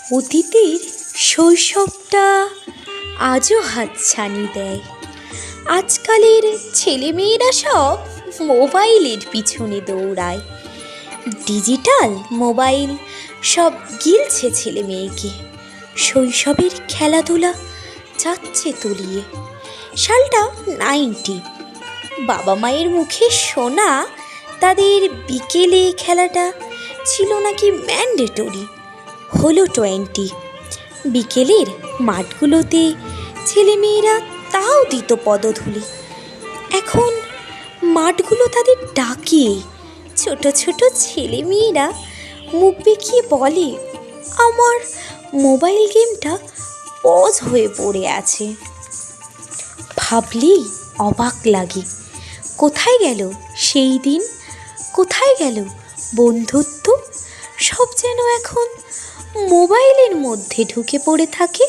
অতীতের শৈশবটা আজও হাতছানি দেয়। আজকালের ছেলেমেয়েরা সব মোবাইলের পিছনে দৌড়ায়। ডিজিটাল মোবাইল সব গিলছে ছেলে মেয়েকে। শৈশবের খেলাধুলা যাচ্ছে তলিয়ে। সালটা 90। বাবা মায়ের মুখে শোনা তাদের বিকেলে খেলাটা ছিল নাকি ম্যান্ডেটরি। হলো 20। বিকেলের মাঠগুলোতে ছেলেমেয়েরা তাও দিত পদধূলি। এখন মাঠগুলো তাদের ডাকে। ছোট ছোট ছেলেমেয়েরা মুখ বেঁকিয়ে বলে, আমার মোবাইল গেমটা পজ হয়ে পড়ে আছে। ভাবলেই অবাক লাগে, কোথায় গেল সেই দিন, কোথায় গেল বন্ধুত্ব? সব যেন এখন মোবাইলের মধ্যে ঢুকে পড়ে থাকে।